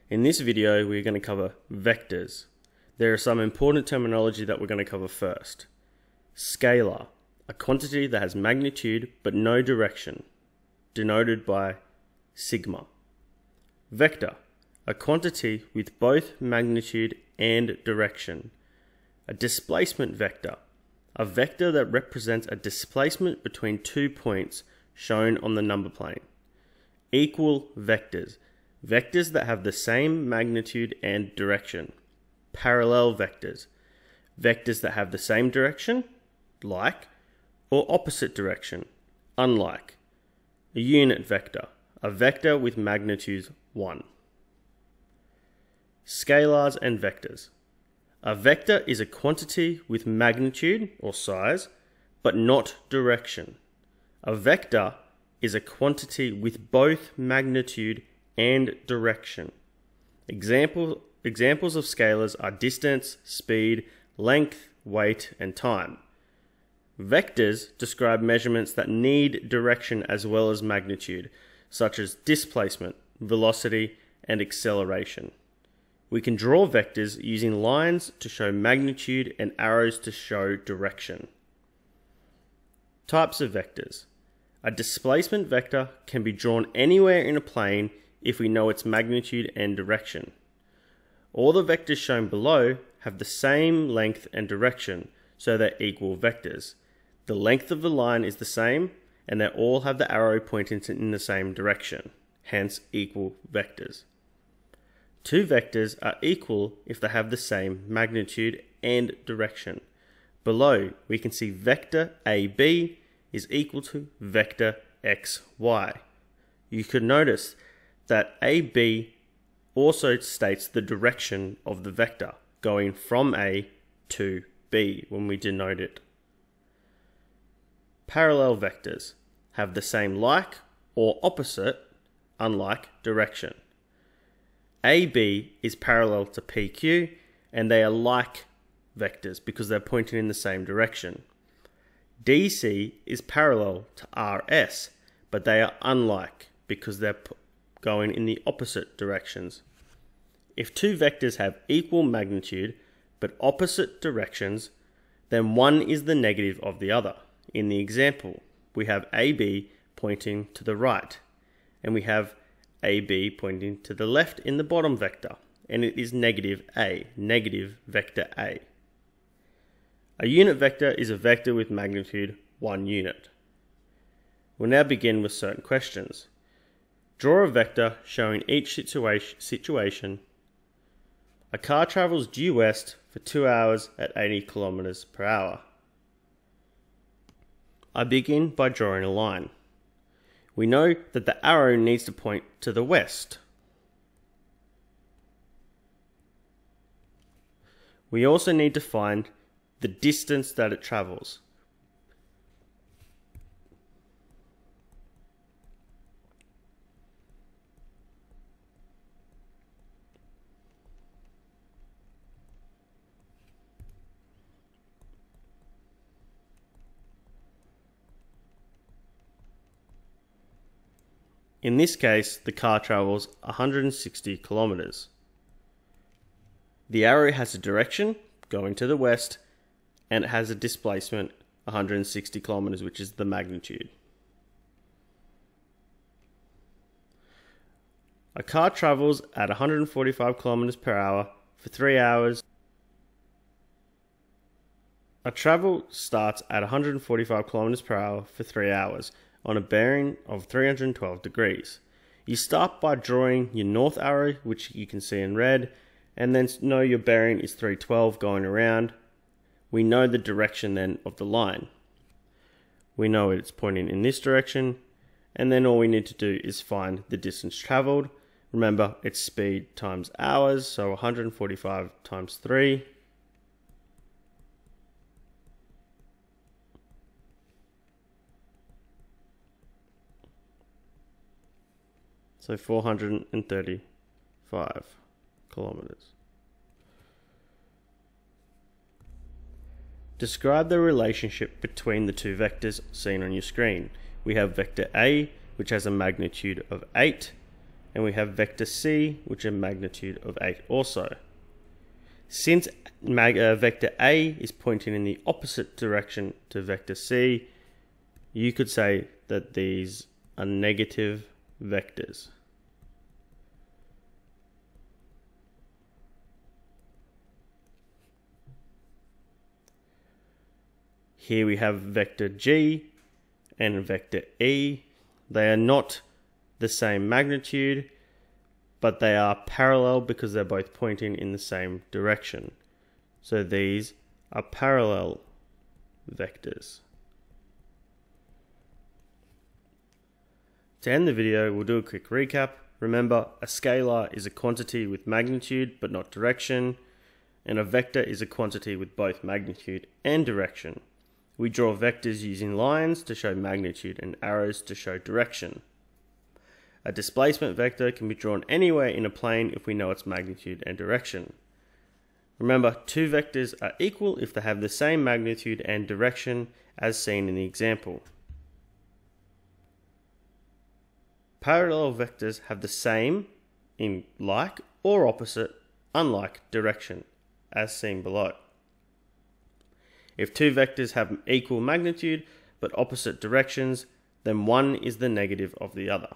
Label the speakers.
Speaker 1: In this video, we're going to cover vectors. There are some important terminology that we're going to cover first. Scalar, a quantity that has magnitude but no direction, denoted by sigma. Vector, a quantity with both magnitude and direction. A displacement vector, a vector that represents a displacement between 2 points shown on the number plane. Equal vectors, vectors that have the same magnitude and direction. Parallel vectors, vectors that have the same direction, like, or opposite direction, unlike. A unit vector, a vector with magnitude 1. Scalars and vectors. A vector is a quantity with magnitude or size, but not direction. A vector is a quantity with both magnitude and direction. Examples of scalars are distance, speed, length, weight, and time. Vectors describe measurements that need direction as well as magnitude, such as displacement, velocity, and acceleration. We can draw vectors using lines to show magnitude and arrows to show direction. Types of vectors. A displacement vector can be drawn anywhere in a plane if we know its magnitude and direction. All the vectors shown below have the same length and direction, so they're equal vectors. The length of the line is the same, and they all have the arrow pointing in the same direction, hence equal vectors. Two vectors are equal if they have the same magnitude and direction. Below, we can see vector AB is equal to vector XY. You could notice that AB also states the direction of the vector, going from A to B when we denote it. Parallel vectors have the same like or opposite, unlike direction. AB is parallel to PQ, and they are like vectors because they're pointing in the same direction. DC is parallel to RS, but they are unlike because they're going in the opposite directions. If two vectors have equal magnitude but opposite directions, then one is the negative of the other. In the example, we have AB pointing to the right, and we have AB pointing to the left in the bottom vector, and it is negative A, negative vector A. A unit vector is a vector with magnitude 1 unit. We'll now begin with certain questions. Draw a vector showing each situation. A car travels due west for 2 hours at 80 kilometers per hour. I begin by drawing a line. We know that the arrow needs to point to the west. We also need to find the distance that it travels. In this case, the car travels 160 kilometers. The arrow has a direction, going to the west, and it has a displacement, 160 kilometers, which is the magnitude. A car travels at 145 kilometers per hour for 3 hours. A travel starts at 145 kilometers per hour for 3 hours. On a bearing of 312 degrees. You start by drawing your north arrow, which you can see in red, and then know your bearing is 312 going around. We know the direction then of the line. We know it's pointing in this direction, and then all we need to do is find the distance traveled. Remember, it's speed times hours, so 145 times 3. So 435 kilometers. Describe the relationship between the two vectors seen on your screen. We have vector A, which has a magnitude of 8, and we have vector C, which is a magnitude of 8 also. Since vector A is pointing in the opposite direction to vector C, you could say that these are negative vectors. Here we have vector G and vector E. They are not the same magnitude, but they are parallel because they're both pointing in the same direction. So these are parallel vectors. To end the video, we'll do a quick recap. Remember, a scalar is a quantity with magnitude but not direction, and a vector is a quantity with both magnitude and direction. We draw vectors using lines to show magnitude and arrows to show direction. A displacement vector can be drawn anywhere in a plane if we know its magnitude and direction. Remember, two vectors are equal if they have the same magnitude and direction as seen in the example. Parallel vectors have the same in like or opposite, unlike direction, as seen below. If two vectors have equal magnitude but opposite directions, then one is the negative of the other.